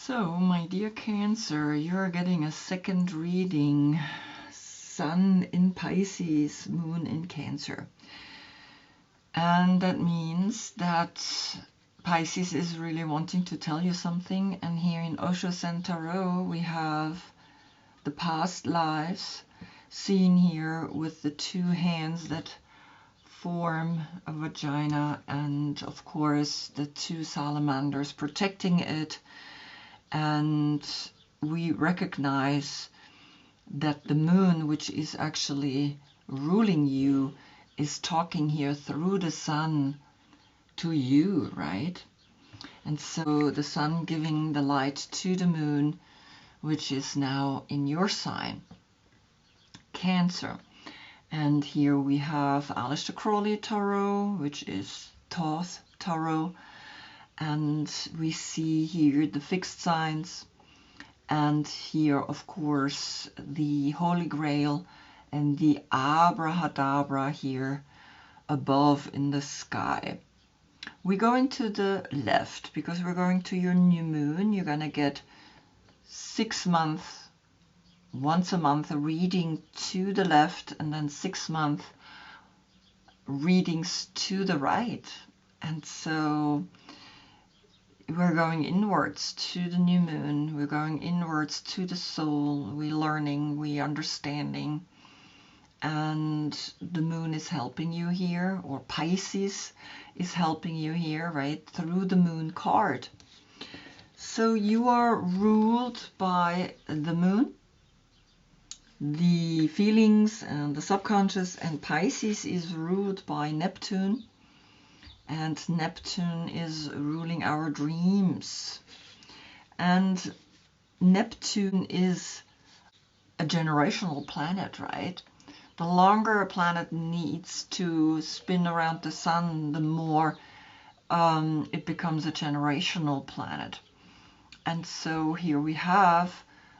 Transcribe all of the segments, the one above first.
So, my dear Cancer, you're getting a second reading. Sun in Pisces, Moon in Cancer. And that means that Pisces is really wanting to tell you something. And here in Osho Zen Tarot, we have the past lives seen here with the two hands that form a vagina, and of course the two salamanders protecting it. And we recognize that the moon, which is actually ruling you, is talking here through the sun to you, right? And so the sun giving the light to the moon, which is now in your sign, Cancer. And here we have Aleister Crowley Tarot, which is Thoth Tarot. And we see here the fixed signs, and here of course the Holy Grail and the Abrahadabra here above in the sky. We're going to the left because we're going to your new moon. You're gonna get 6 months, once a month, a reading to the left, and then 6 month readings to the right. And so we're going inwards to the new moon. We're going inwards to the soul. We're learning, we're understanding. And the moon is helping you here, or Pisces is helping you here, right, through the moon card. So you are ruled by the moon, the feelings and the subconscious, and Pisces is ruled by Neptune. And Neptune is ruling our dreams. And Neptune is a generational planet, right? The longer a planet needs to spin around the sun, the more it becomes a generational planet. And so here we have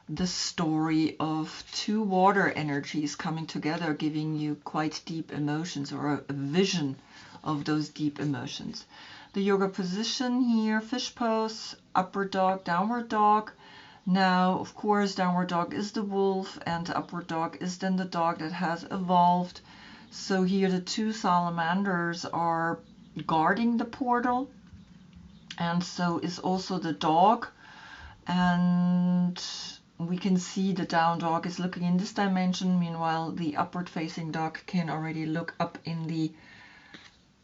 the story of two water energies coming together, giving you quite deep emotions, or a vision of those deep emotions. The yoga position here, fish pose, upward dog, downward dog. Now, of course, downward dog is the wolf, and upward dog is then the dog that has evolved. So here the two salamanders are guarding the portal, and so is also the dog. And we can see the down dog is looking in this dimension. Meanwhile, the upward facing dog can already look up in the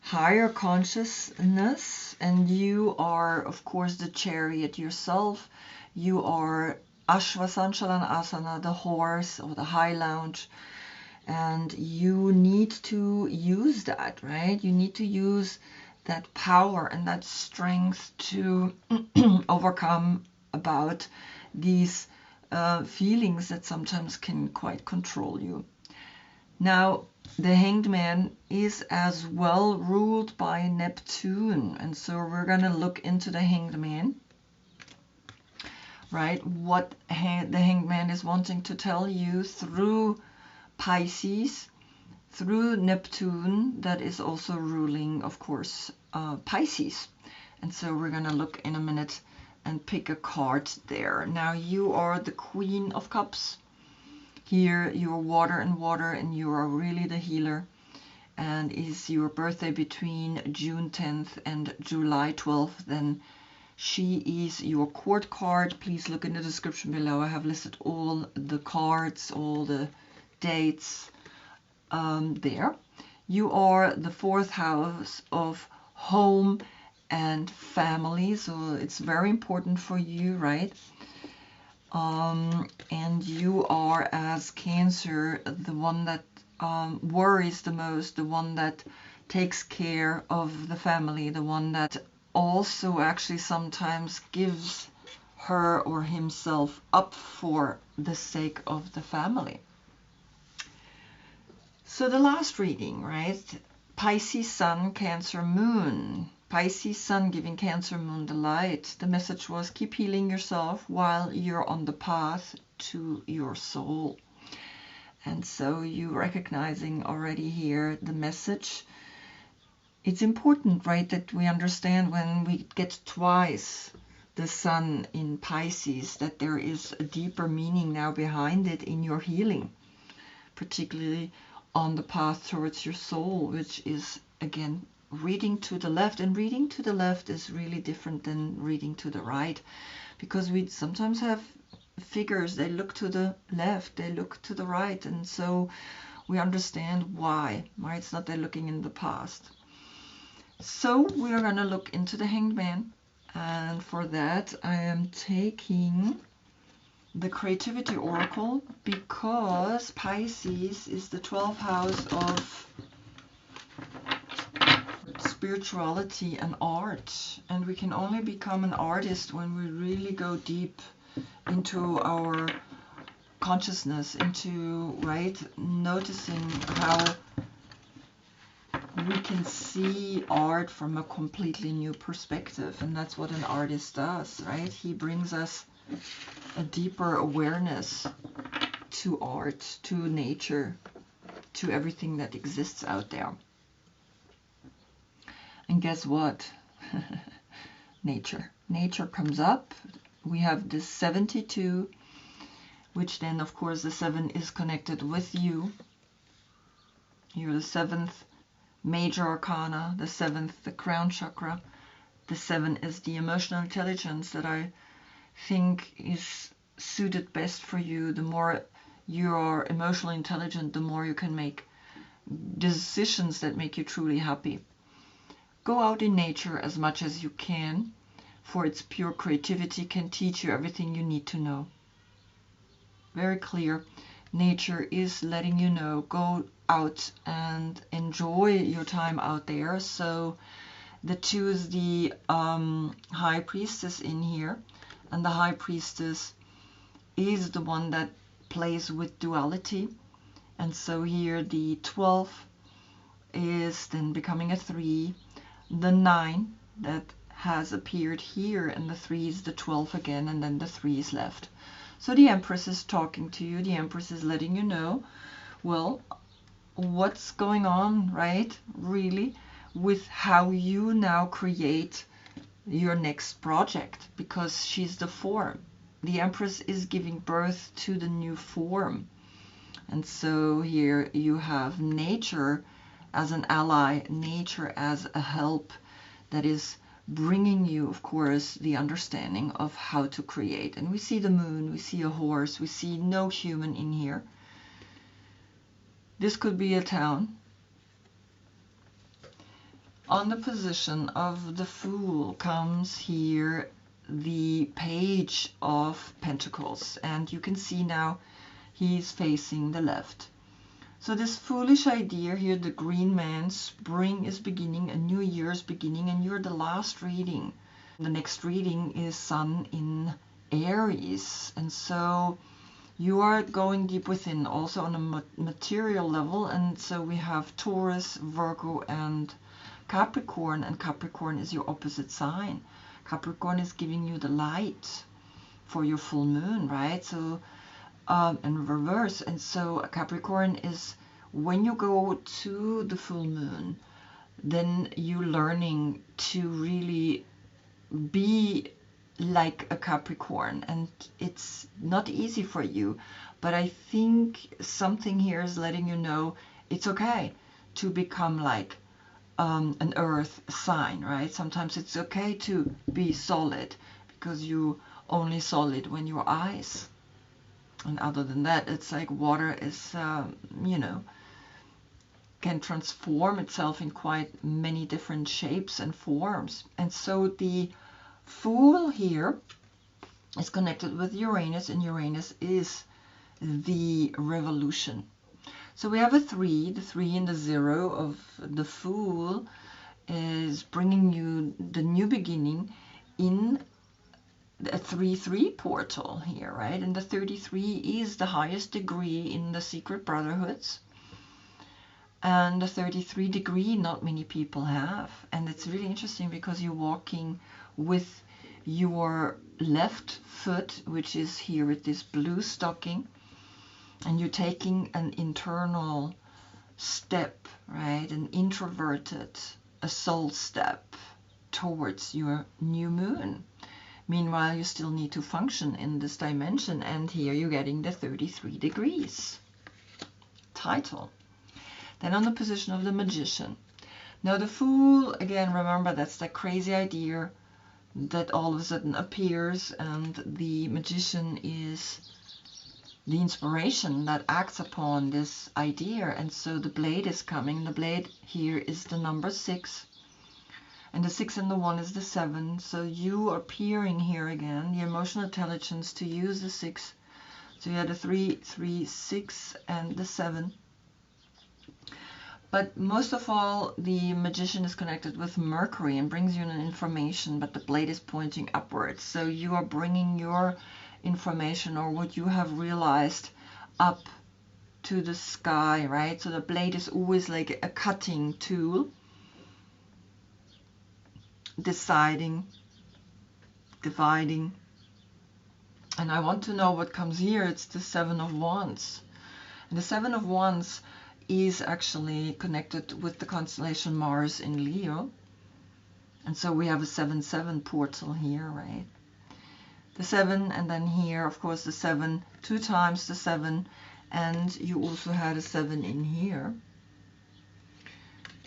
higher consciousness. And you are, of course, the chariot yourself. You are Ashvasanchalanasana, the horse or the high lounge. And you need to use that, right? You need to use that power and that strength to overcome about these feelings that sometimes can quite control you. Now, the Hanged Man is as well ruled by Neptune, and so we're going to look into the Hanged Man, right? What the Hanged Man is wanting to tell you through Pisces, through Neptune, that is also ruling, of course, Pisces. And so we're going to look in a minute and pick a card there. Now, you are the Queen of Cups. Here you're water, and you are really the healer. And is your birthday between June 10th and July 12th, then she is your court card. Please look in the description below. I have listed all the cards, all the dates there. You are the 4th house of home and family, so it's very important for you, right? And you are, as Cancer, the one that worries the most, the one that takes care of the family, the one that also actually sometimes gives her or himself up for the sake of the family. So the last reading, right? Pisces Sun, Cancer Moon. Pisces Sun giving Cancer Moon the light. The message was keep healing yourself while you're on the path to your soul. And so you recognizing already here the message. It's important, right, that we understand when we get twice the sun in Pisces, that there is a deeper meaning now behind it in your healing, particularly on the path towards your soul, which is, again, reading to the left. And reading to the left is really different than reading to the right, because we sometimes have figures, they look to the left, they look to the right, and so we understand why it's not they're looking in the past. So we are going to look into the Hanged Man, and for that I am taking the Creativity Oracle, because Pisces is the 12th house of spirituality and art, and we can only become an artist when we really go deep into our consciousness, into noticing how we can see art from a completely new perspective. And that's what an artist does, right? He brings us a deeper awareness to art, to nature, to everything that exists out there. And guess what? Nature comes up. We have this 72, which then, of course, the 7 is connected with you. You're the 7th major arcana, the 7th, the crown chakra. The 7 is the emotional intelligence that I think is suited best for you. The more you are emotionally intelligent, the more you can make decisions that make you truly happy. Go out in nature as much as you can, for its pure creativity can teach you everything you need to know. Very clear. Nature is letting you know, go out and enjoy your time out there. So the 2 is the High Priestess in here, and the High Priestess is the one that plays with duality. And so here the 12 is then becoming a 3, the 9 that has appeared here, and the 3 is the 12 again, and then the 3 is left. So the Empress is talking to you. The Empress is letting you know, well, what's going on, right? Really, with how you now create your next project, because she's the form. The Empress is giving birth to the new form. And so here you have nature as an ally, nature as a help that is bringing you, of course, the understanding of how to create. And we see the moon, we see a horse, we see no human in here. This could be a town. On the position of the Fool comes here the Page of Pentacles, and you can see now he's facing the left. So this foolish idea here, the Green Man, spring is beginning, a new year is beginning, and you're the last reading. The next reading is Sun in Aries, and so you are going deep within, also on a material level. And so we have Taurus, Virgo, and Capricorn, and Capricorn is your opposite sign. Capricorn is giving you the light for your full moon, right? So in reverse. And so Capricorn is when you go to the full moon, then you're learning to really be like a Capricorn, and it's not easy for you, but I think something here is letting you know it's okay to become like an earth sign, right? Sometimes it's okay to be solid, because you only solid when you're ice. And other than that, it's like water is, can transform itself in quite many different shapes and forms. And so the Fool here is connected with Uranus, and Uranus is the revolution. So we have a 3, the 3 and the 0 of the Fool is bringing you the new beginning in a 3-3 portal here, right? And the 33 is the highest degree in the secret brotherhoods. And the 33 degree, not many people have. And it's really interesting because you're walking with your left foot, which is here with this blue stocking, and you're taking an internal step, right? An introverted, a soul step towards your new moon. Meanwhile, you still need to function in this dimension, and here you're getting the 33 degrees title. Then on the position of the Magician. Now the Fool, again, remember, that's that crazy idea that all of a sudden appears, and the Magician is the inspiration that acts upon this idea. And so the blade is coming. The blade here is the number 6, and the 6 and the 1 is the 7. So you are appearing here again, the emotional intelligence to use the 6. So you had the 3, 3, 6, and the 7. But most of all, the Magician is connected with Mercury and brings you an information, but the blade is pointing upwards. So you are bringing your information or what you have realized up to the sky, right? So the blade is always like a cutting tool, deciding, dividing. And I want to know what comes here. It's the 7 of Wands. And the 7 of Wands is actually connected with the constellation Mars in Leo. And so we have a 7-7 portal here, right? The 7, and then here, of course, the 7, 2 times the 7, and you also had a 7 in here.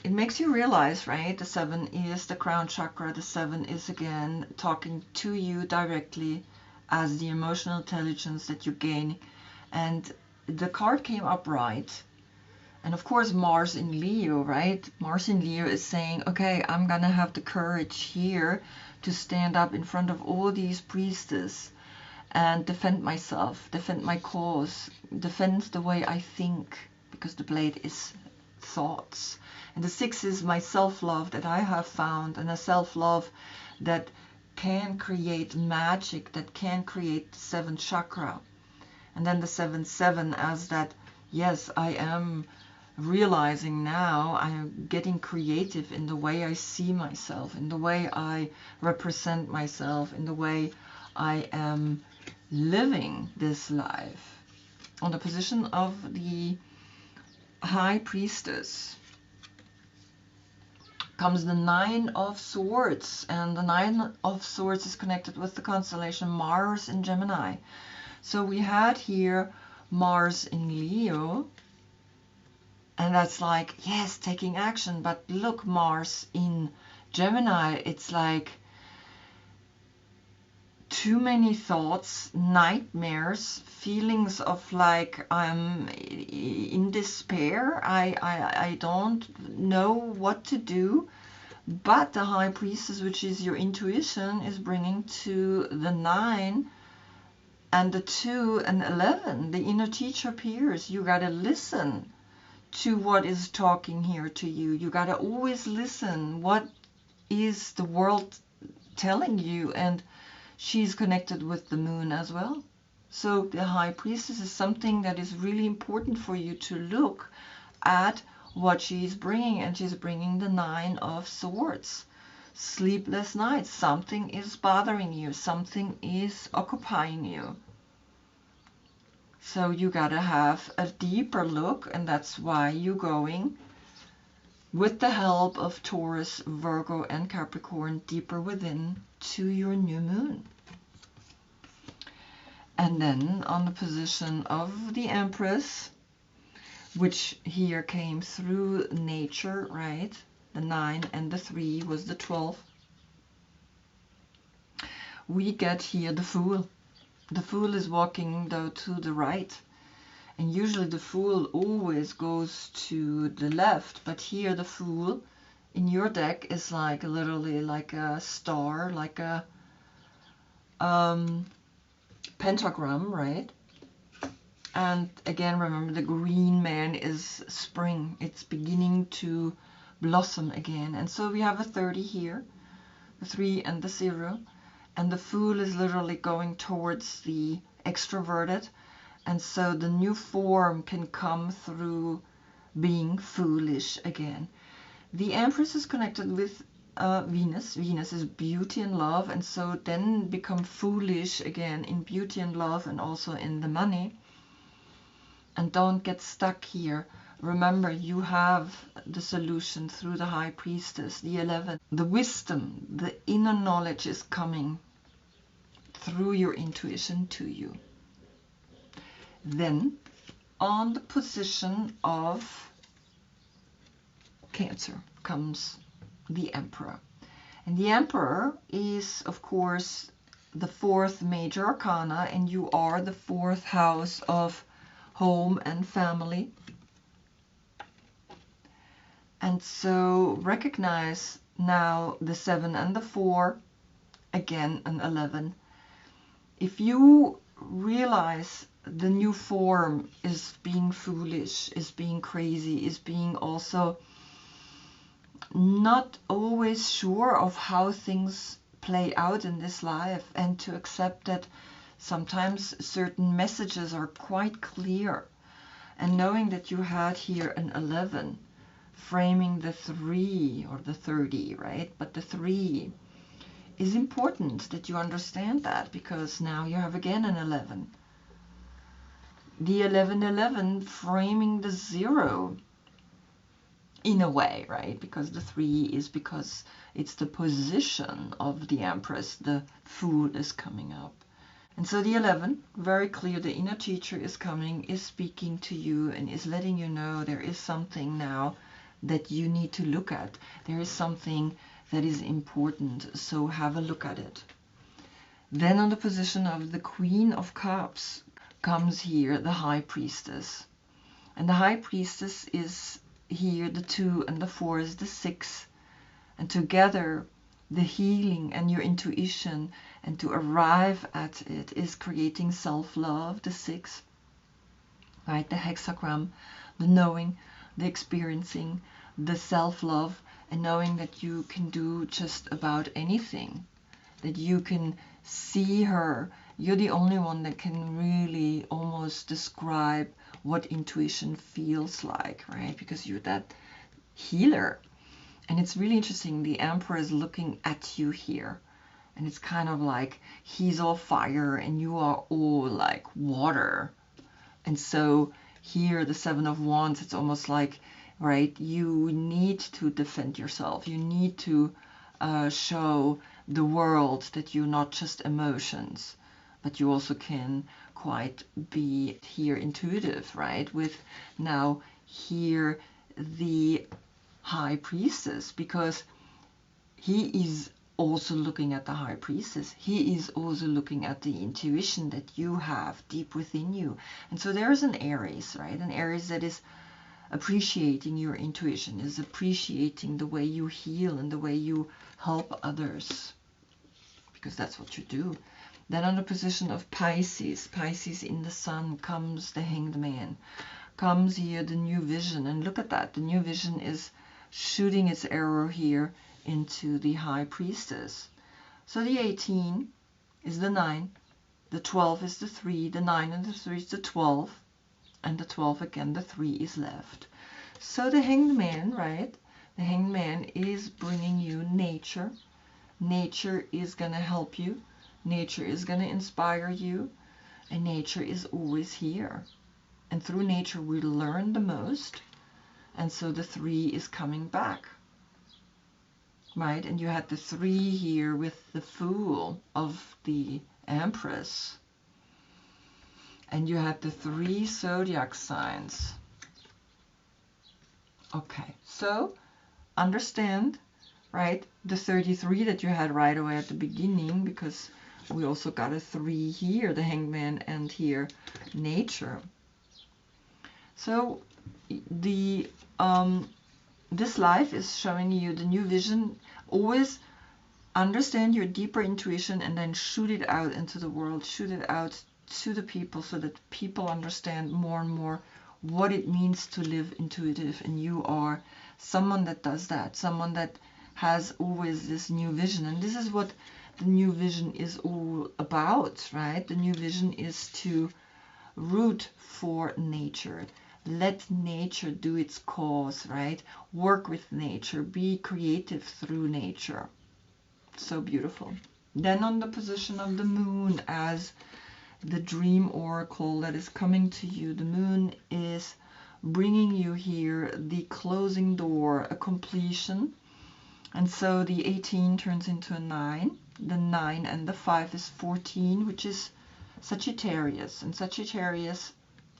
It makes you realize, right? The 7 is the crown chakra. The 7 is, again, talking to you directly as the emotional intelligence that you gain. And the card came up right. And of course, Mars in Leo, right? Mars in Leo is saying, okay, I'm going to have the courage here to stand up in front of all these priestesses and defend myself, defend my cause, defend the way I think, because the blade is thoughts. And the 6 is my self-love that I have found, and a self-love that can create magic, that can create the 7th chakra. And then the 7-7 as that, yes, I am realizing now, I am getting creative in the way I see myself, in the way I represent myself, in the way I am living this life. On the position of the High Priestess comes the 9 of Swords, and the 9 of Swords is connected with the constellation Mars in Gemini. So we had here Mars in Leo, and that's like, yes, taking action. But look, Mars in Gemini, it's like too many thoughts, nightmares, feelings of like I'm in despair. I don't know what to do. But the High Priestess, which is your intuition, is bringing to the 9 and the 2 and 11. The inner teacher appears. You got to listen to what is talking here to you. You got to always listen. What is the world telling you? And she's connected with the moon as well. So the High Priestess is something that is really important for you to look at what she's bringing. And she's bringing the 9 of Swords. Sleepless nights. Something is bothering you. Something is occupying you. So you gotta have a deeper look, and that's why you're going, with the help of Taurus, Virgo, and Capricorn, deeper within to your new moon. And then on the position of the Empress, which here came through nature, right? The 9 and the 3 was the 12. We get here the Fool. The Fool is walking though to the right, and usually the Fool always goes to the left, but here the Fool in your deck is like literally like a star, like a pentagram, right? And again, remember, the green man is spring. It's beginning to blossom again. And so we have a 30 here, the 3 and the 0. And the Fool is literally going towards the extroverted. And so the new form can come through being foolish again. The Empress is connected with Venus. Venus is beauty and love. And so then become foolish again in beauty and love, and also in the money. And don't get stuck here. Remember, you have the solution through the High Priestess, the 11. The wisdom, the inner knowledge is coming. through your intuition to you. Then on the position of Cancer comes the Emperor. And the Emperor is, of course, the fourth major arcana, and you are the fourth house of home and family. And so recognize now the 7 and the 4, again an 11. If you realize the new form is being foolish, is being crazy, is being also not always sure of how things play out in this life, and to accept that sometimes certain messages are quite clear, and knowing that you had here an 11 framing the 3 or the 30, right? But the 3 is important that you understand that, because now you have again an 11. The 11 framing the 0 in a way, right? Because the 3 is because it's the position of the Empress, the Fool is coming up. And so the 11, very clear, the inner teacher is coming, is speaking to you, and is letting you know there is something now that you need to look at. There is something that is important, so have a look at it. Then on the position of the Queen of Cups comes here the High Priestess. And the High Priestess is here the 2, and the 4 is the 6. And together the healing and your intuition, and to arrive at it, is creating self-love, the 6. Right, the hexagram, the knowing, the experiencing, the self-love, and knowing that you can do just about anything, that you can see her. You're the only one that can really almost describe what intuition feels like, right? Because you're that healer. And it's really interesting. The Emperor is looking at you here. And it's kind of like he's all fire and you are all like water. And so here, the 7 of Wands, it's almost like, right, you need to defend yourself. You need to show the world that you're not just emotions, but you also can quite be here intuitive, right? With now here the High Priestess, because he is also looking at the High Priestess. He is also looking at the intuition that you have deep within you. And so there is an Aries, right? An Aries that is appreciating your intuition, is appreciating the way you heal and the way you help others, because that's what you do. Then on the position of Pisces, Pisces in the Sun, comes the Hanged Man. Comes here the new vision, and look at that. The new vision is shooting its arrow here into the High Priestess. So the 18 is the 9, the 12 is the 3, the 9 and the 3 is the 12, and the 12 again, the 3 is left. So the Hanged Man, right? The Hanged Man is bringing you nature. Nature is going to help you. Nature is going to inspire you. And nature is always here. And through nature we learn the most. And so the 3 is coming back. Right? And you had the 3 here with the Fool of the Empress. And you had the 3 zodiac signs. Okay, so understand, right, the 33 that you had right away at the beginning, because we also got a 3 here, the Hanged Man, and here nature. So the this life is showing you the new vision. Always understand your deeper intuition and then shoot it out into the world, shoot it out to the people, so that people understand more and more what it means to live intuitive. And you are someone that does that, someone that has always this new vision. And this is what the new vision is all about, right? The new vision is to root for nature. Let nature do its cause, right? Work with nature, be creative through nature. So beautiful. Then on the position of the Moon as the dream oracle that is coming to you, the Moon is bringing you here the closing door, a completion. And so the 18 turns into a 9. the 9 and the 5 is 14, which is Sagittarius. And Sagittarius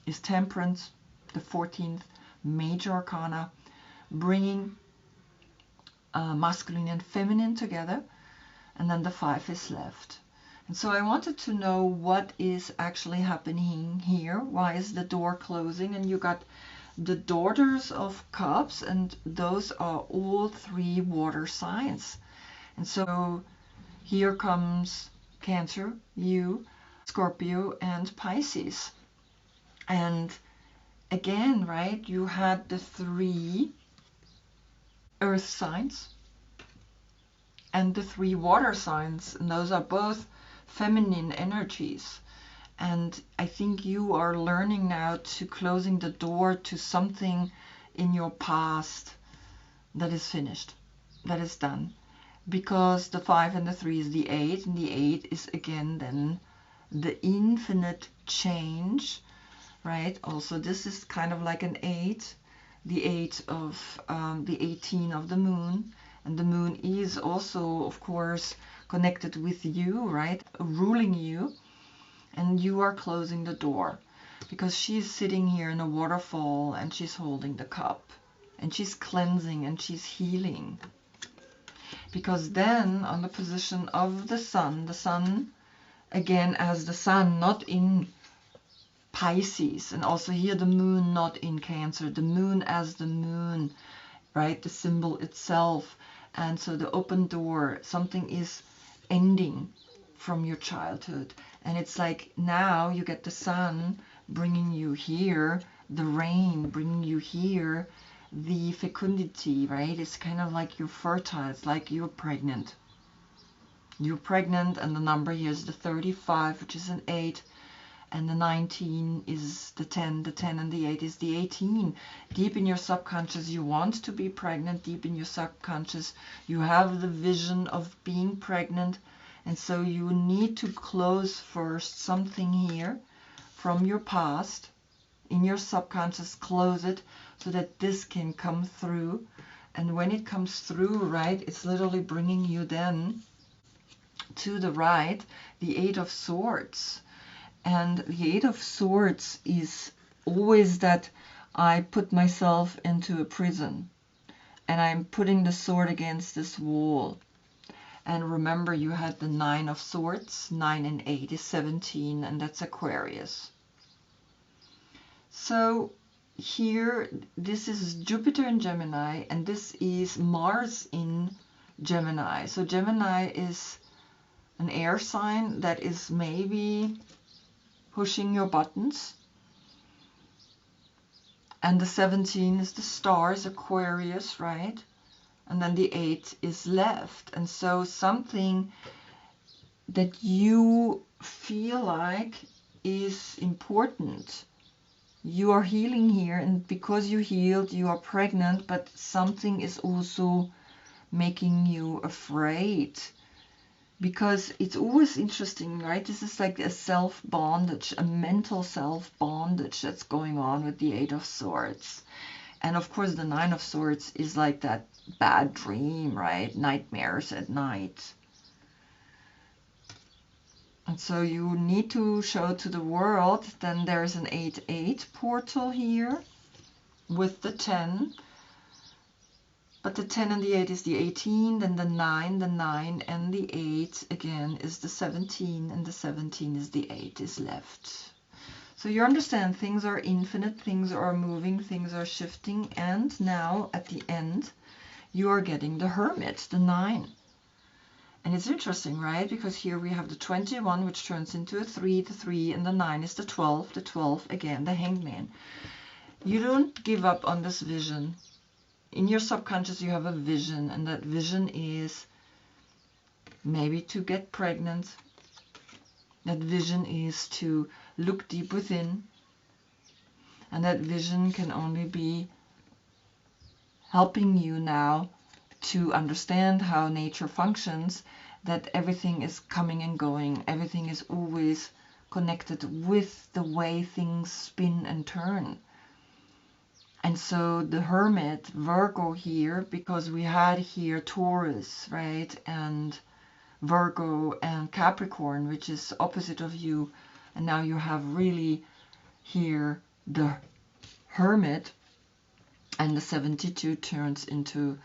is temperance, the 14th major arcana, bringing masculine and feminine together. And then the 5 is left. And so I wanted to know what is actually happening here. Why is the door closing? And you got the Daughters of Cups, and those are all 3 water signs. And so here comes Cancer, you, Scorpio, and Pisces. And again, right, you had the 3 earth signs and the 3 water signs, and those are both feminine energies. And I think you are learning now to closing the door to something in your past that is finished, that is done. Because the 5 and the 3 is the 8, and the 8 is again then the infinite change, right? Also, this is kind of like an 8, the 8 of the 18 of the moon. And the moon is also, of course, connected with you, right? Ruling you. And you are closing the door because she's sitting here in a waterfall and she's holding the cup and she's cleansing and she's healing. Because then on the position of the sun again as the sun, not in Pisces, and also here the moon not in Cancer, the moon as the moon, right? The symbol itself. And so the open door, something is ending from your childhood. And it's like now you get the sun bringing you here, the rain bringing you here, the fecundity, right? It's kind of like you're fertile. It's like you're pregnant. You're pregnant, and the number here is the 35, which is an 8. And the 19 is the 10 and the 8 is the 18. Deep in your subconscious, you want to be pregnant. Deep in your subconscious, you have the vision of being pregnant. And so you need to close first something here from your past. In your subconscious, close it so that this can come through. And when it comes through, right, it's literally bringing you then to the right, the 8 of Swords. And the 8 of Swords is always that I put myself into a prison and I'm putting the sword against this wall. And remember, you had the 9 of Swords. 9 and 8 is 17, and that's Aquarius. So here, this is Jupiter in Gemini, and this is Mars in Gemini. So Gemini is an air sign that is maybe pushing your buttons. And the 17 is the stars, Aquarius, right? And then the 8 is left. And so something that you feel like is important. You are healing here, and because you healed, you are pregnant, but something is also making you afraid. Because it's always interesting, right? This is like a self-bondage, a mental self-bondage that's going on with the 8 of Swords. And of course, the 9 of Swords is like that bad dream, right? Nightmares at night. And so you need to show to the world. Then there's an 8-8 portal here with the 10. But the 10 and the 8 is the 18, then the 9 and the 8 again is the 17, and the 17 is the 8 is left. So you understand things are infinite, things are moving, things are shifting, and now at the end you are getting the Hermit, the 9. And it's interesting, right? Because here we have the 21, which turns into a 3, the 3, and the 9 is the 12 again, the Hangman. You don't give up on this vision. In your subconscious, you have a vision, and that vision is maybe to get pregnant. That vision is to look deep within. And that vision can only be helping you now to understand how nature functions, that everything is coming and going. Everything is always connected with the way things spin and turn. And so the Hermit, Virgo here, because we had here Taurus, right, and Virgo and Capricorn, which is opposite of you. And now you have really here the Hermit, and the 72 turns into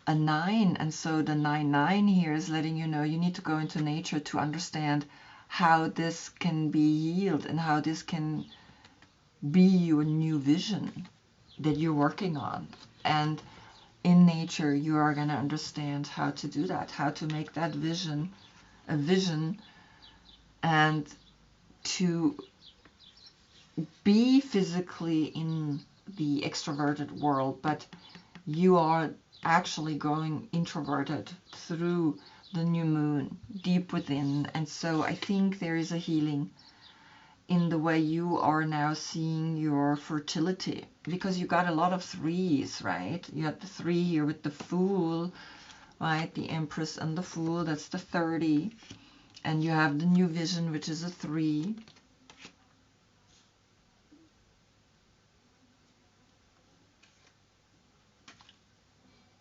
a 9. And so the 9-9 here is letting you know you need to go into nature to understand how this can be healed and how this can be your new vision that you're working on. And in nature, you are going to understand how to do that, how to make that vision a vision, and to be physically in the extroverted world, but you are actually going introverted through the new moon deep within. And so I think there is a healing in the way you are now seeing your fertility, because you got a lot of 3s, right? You have the 3 here with the Fool, right? The Empress and the Fool, that's the 30. And you have the new vision, which is a 3.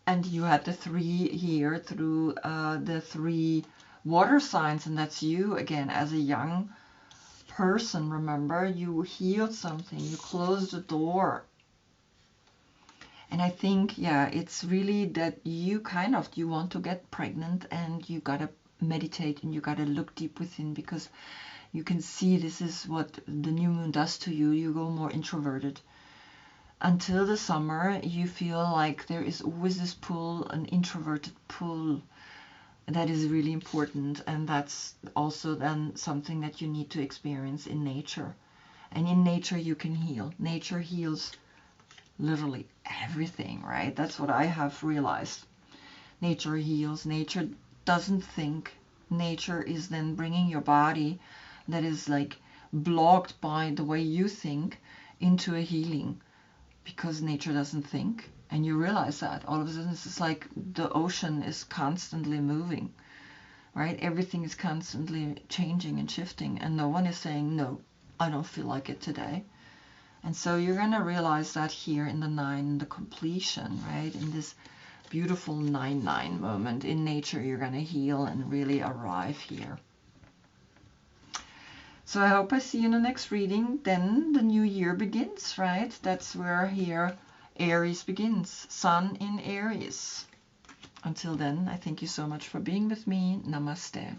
And you had the 3 here through the 3 water signs, and that's you again as a young person. Remember, you healed something, you closed the door. And I think, yeah, it's really that you want to get pregnant, and you gotta meditate and you gotta look deep within, because you can see this is what the new moon does to you. You go more introverted. Until the summer, you feel like there is always this pull, an introverted pull, that is really important. And that's also then something that you need to experience in nature. And in nature, you can heal. Nature heals literally everything, right? That's what I have realized. Nature heals. Nature doesn't think. Nature is then bringing your body that is like blocked by the way you think into a healing, because nature doesn't think. And you realize that all of a sudden it's like the ocean is constantly moving, right? Everything is constantly changing and shifting, and no one is saying, no, I don't feel like it today. And so you're going to realize that here in the 9, the completion, right? In this beautiful 9-9 moment in nature, you're going to heal and really arrive here. So I hope I see you in the next reading. Then the new year begins, right? That's where here Aries begins. Sun in Aries. Until then, I thank you so much for being with me. Namaste.